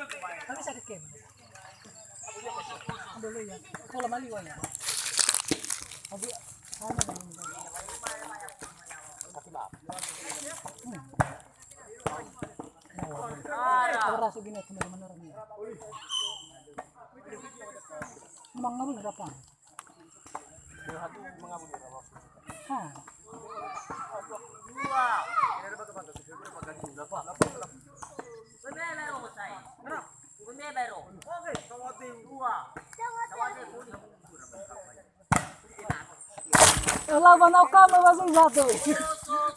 Tapi sakit kem. Dulu ya. Kalau mali ya. Abi ana ba ni. Ora segini teman-teman orangnya. Emang ngaruh berapa? Hah. Lawan ao kama masih satu.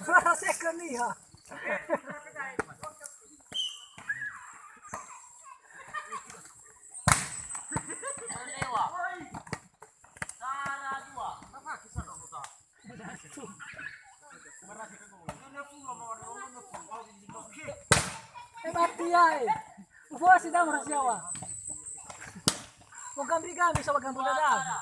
Rasakan nih ya. Mati ay. Upo sida merasiawa. Kung gambi sa wagang bulada.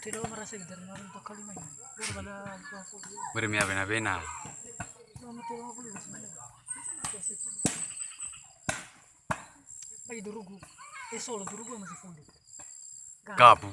Tidak merasa dari narin to kalima ini. Berbala Bermia bena-bena. Ay durugo. Solo durugo masih full. Gabu.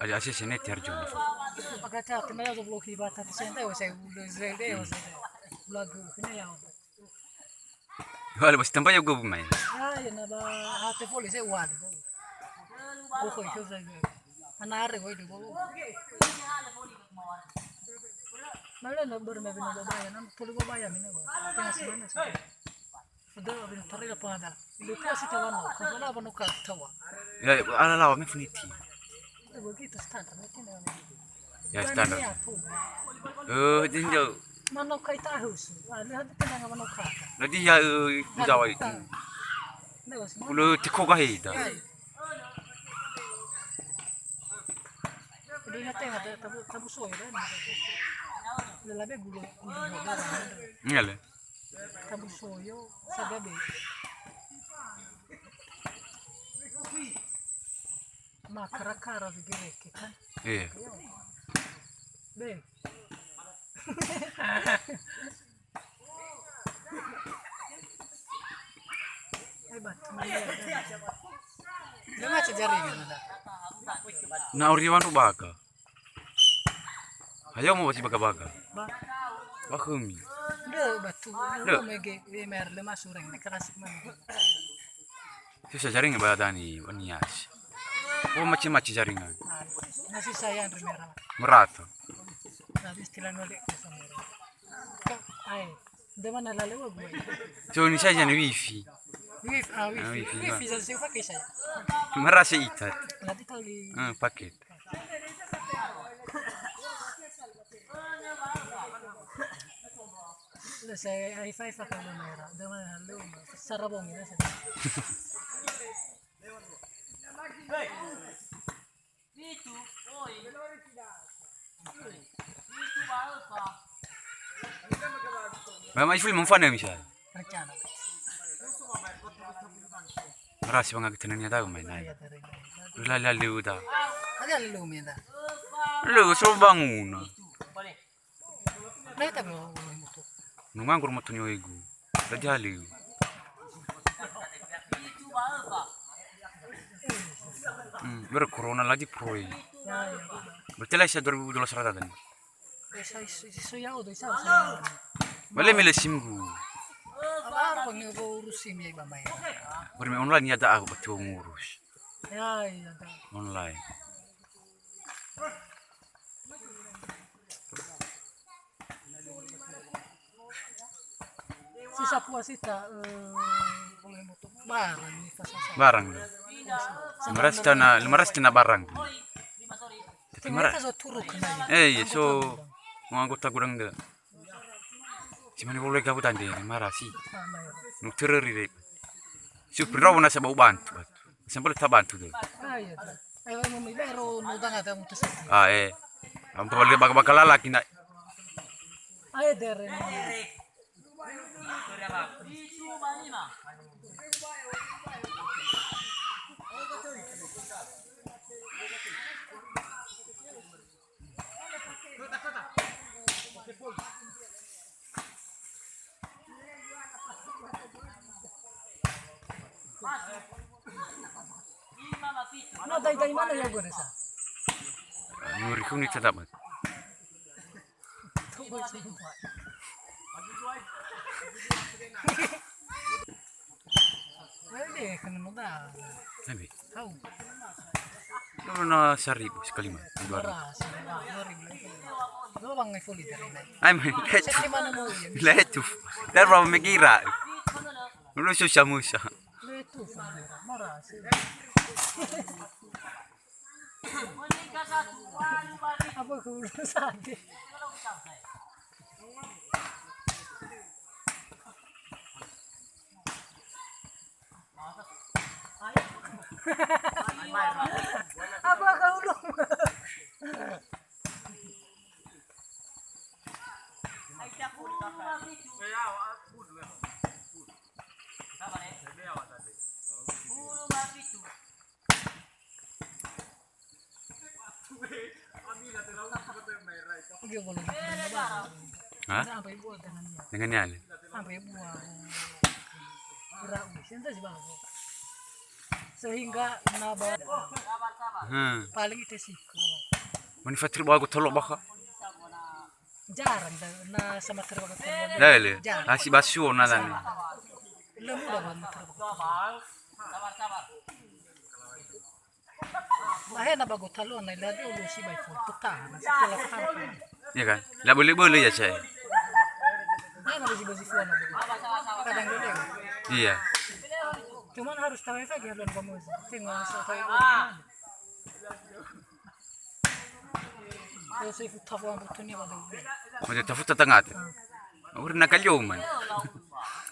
Ada asyik sini terjun. Pagkata kena yo blog hibat at sente o saya udah zelde o saya blog kena ya. Wala basta tampay yung main. Ya na ba ate poli saya wad. Ko ko ito sa anare ko ito ko. Malah na ber me bina bayan am poli ko bayan ni ba. Tengah semana sa. Sudah bina tarila pa ada. Itu kasi tawano ko wala ba no ka tawa. Ya ala lawa me funiti. Begitu standar mungkin Ya standar. Jinjau. Manok kay tahus. Lihat kita nga manok ka. Nanti ya jawa itu. Kulo tiko kahida. Udah natin ada tabu soy kan. Lalabe gulo Ngale. tabu soyo sa gabi. Makara-kara sigire kan. Iya. Be. Hebat. Jangan jaringan ada. Na uriwan baga. Ayaw mo ba si baga-baga? Ba. Bakumi. Nggak batu. Nggak mege mer lima sureng nekeras man. Susah jaringan ba dani wanias. Oh macam-macam jaringan. Masih saya yang merah. Merata. Nanti istilah nolak ke sana. Ay, de mana lalu gue. So ni saja ni wifi. Wifi saya sih pakai saya. Merasa itat. Nanti kali. Paket. Udah saya wifi pakai merah. De mana lalu sarabong ini saya. Itu, oi. Itu baru pak. Mama ifil mfano misal. Rencana. Merasa bangga ketenannya tahu main ay. Lalu dah. Ada lalu minta. Lalu so bangun. Nah, tapi boleh moto. Nunganggur motonyo igu. Dajali. Itu baru pak. Baru corona lagi pro ini. Ya, ya. Berarti lah 2012 kan. Iso ya udah isa. Bale mele simgu. Apa bang yang urus SIM ya Bang Bay? Bermain online ya ada aku betul ngurus. Ya, iya. Online. Sisa puasita boleh moto barang nih pas-pasan. Barang. 500 cina barang. Tapi Mereka so turuk na. iya so mau anggota kurang deh. Cuman boleh gabut tadi marah sih. Nuktereri deh. Supir rawan nasa bau bantu. Sampai tak bantu tuh. Ah iya. Ayo mau ibero no tanga ta mutus. Ah Ang balik bakal lalaki na. Ayo dere. Itu bani mah. No dai mana ya gue sa. Nguri kuning tetap. Wede kan mo da. Nabi. Tahu. Lo na 1,000 sekali mah. Beras. Lo bang ngai fuli dere na. Ay man, Sa mana mo yan? letu. Dar berapa mengira? Lu susah musa. Letu beras. Apa kurusan? Apa kau lu? Oke boleh. Hah? Sampai buat dengannya. Dengan yan. Sampai buat. Gerak usia sih bang. Sehingga naba paling itu sih. Manufacture bago tolok baka. Jarang na sama terbakat. Dale. Asi basu na dan. Lemu dah ban terbakat. Sabar. Mahal na bago talo na iladi ulo si bay for putahan. Sekolah paham. Ya kan? Lah boleh ya saya. Nah na basi fuan na bago. Kadang gede. Iya. Cuman harus tahu efek ya lawan kamu. Tinggal selesai. Kalau saya tahu ang butuhnya pada. Mau tafuta tangat. Uri nakalyoman.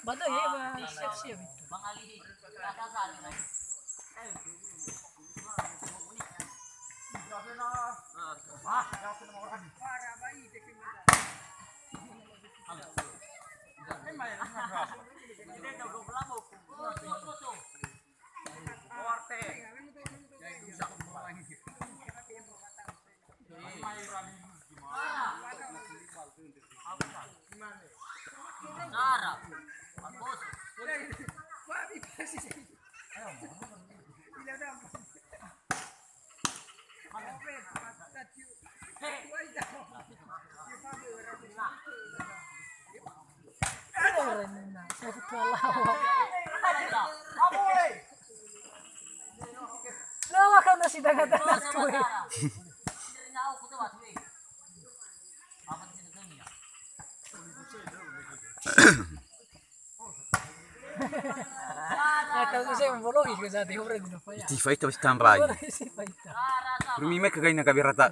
Bada ya ba siap-siap itu. Saya ketua lawak. Lawak kan nasi dagat anak tuh. Tahu saya membologi ke saat itu berarti apa ya? Tifa itu pasti tambah. Rumi me kagay na kabirata.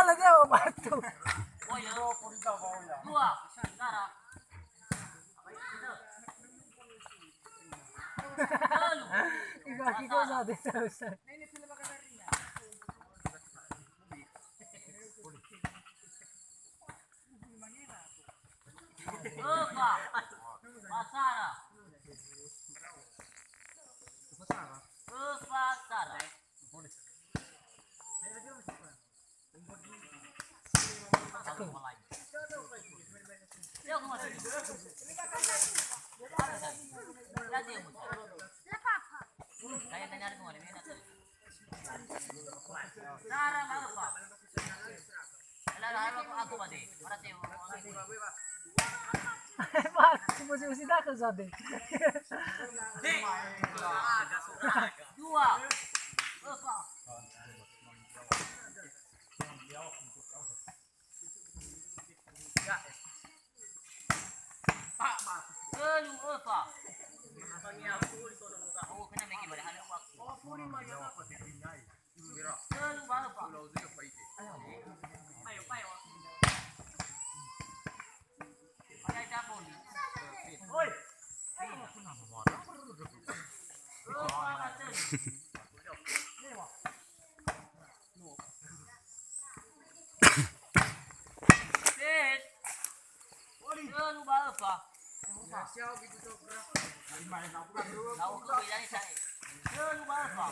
Lagi apa batu? Kaki kau saat itu Ustaz. Tadi yang muncul. Kayak tanya aku mana mana. Cara apa? Lalu aku mati. Mana sih? Pak, musi-musi dah ke zade. Dua. Apa? Lalu apa? Oh, kena make pada hal waktu. Lalu apa? Ayo, ayo. Pakai dapur. Oi. Lalu apa? Tahu ke bedanya saya. Lalu apa?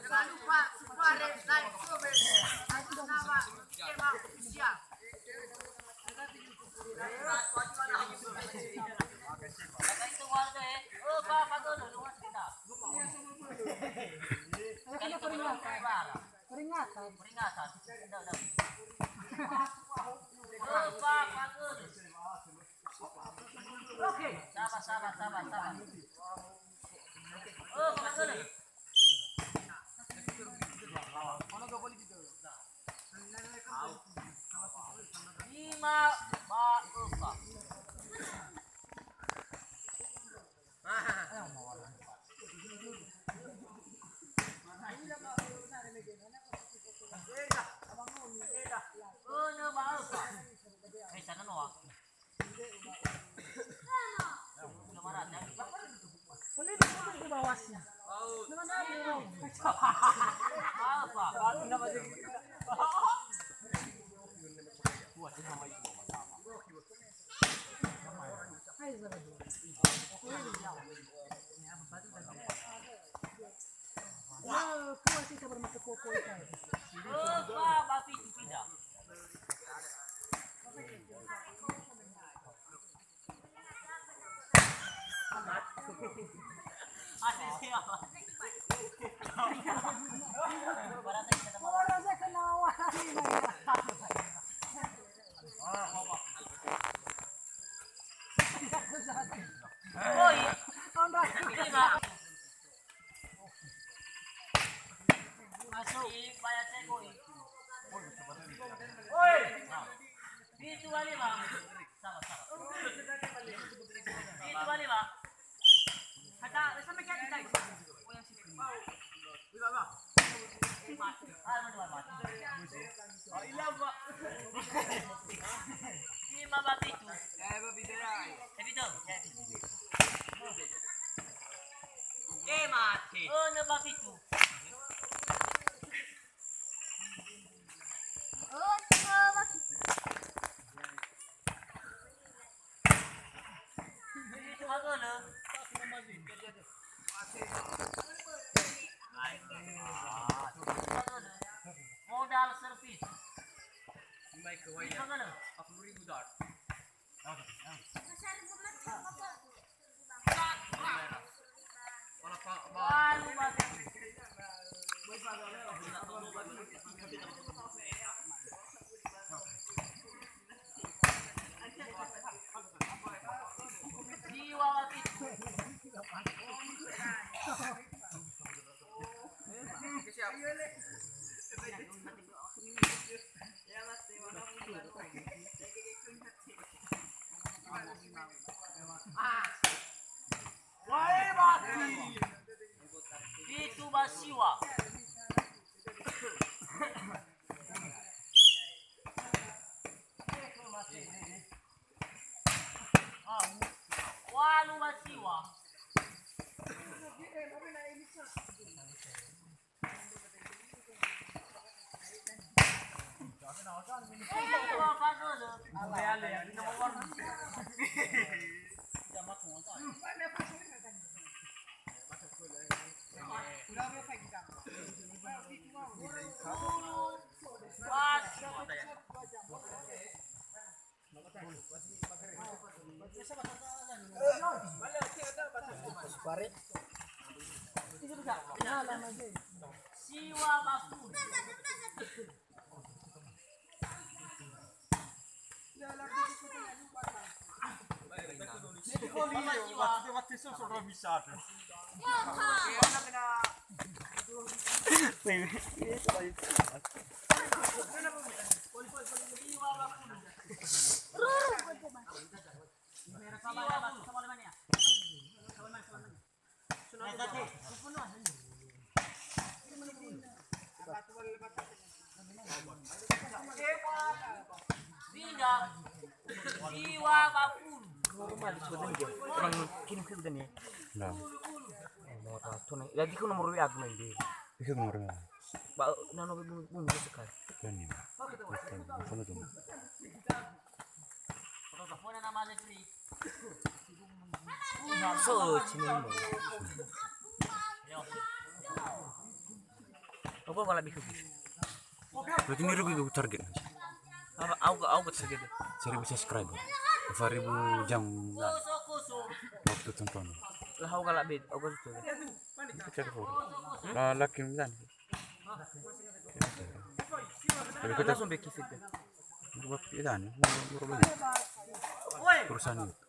Jangan lupa subscribe, like, comment, nama Ema Official. Jaga itu warga ya. Oh, apa tuh luas kita. Kali peringatan. Peringatan. Peringatan. Udah. Oh, apa tuh? Oke. Sabar. Oh, apa tuh? Lima, apa? Oh, nama apa? Sana Noah. Udah marah ya? Boleh di bawahnya. Dengan Apa? Kuas kita bermata koko itu. Oh, babi itu tidak. Asli siapa? Orang saya kenawan ini. Oi, ini Pak. Masuk. Ini bayar saya koi. Oi. Itu balik Pak. Sabar. Itu balik Pak. Kata sama kayak kita. Oh yang sini. Mati. Mati. Oh ilah Pak. Ini mama itu. Mati. Oh, nebak itu. Itu bagaimana? Modal servis. Bagaimana? Jiwa itu. Itu basiwa. Walu basiwa. Siwa bakun. Siwa bakun. Kirim ke udah nih. Nah, Nomor tuh nih. Lagi ku nomor WA aku main di. itu nomornya. Ba nano bunyi sekali. Kan ini. Telepon itu. Phone nama Lekri. Search ini. Apa kalau lebih Berarti ini rugi gue target. apa aku segitu. 1000 subscriber. 2000 jam Koso. waktu tonton. Lah aku kalau lebih aku itu. Cek dulu. Lah laki kan. Tapi kita Langsung bikin video. buat idan, berubah. Perusahaan itu.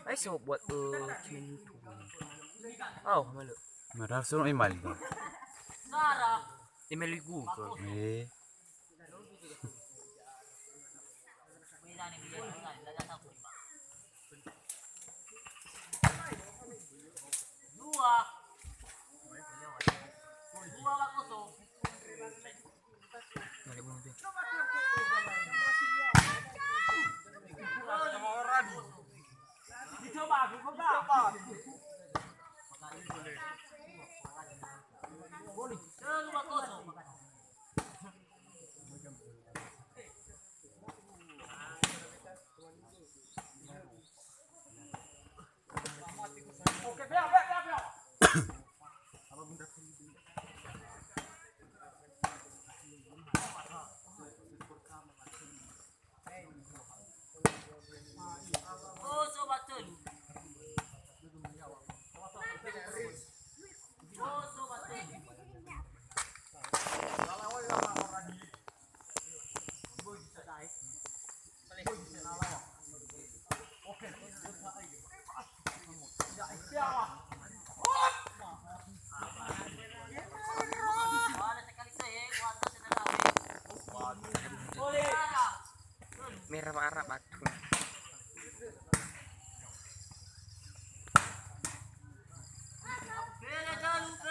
Ayo semua buat channel YouTube. Oh, malu. Merah suruh email itu. Sarah. Email Google. Dua bakoso. Nggak bunyi tuh. Dua bakoso. Koso batul. Koso batul. Wala sekali saya, wala senang. Merah marah batu.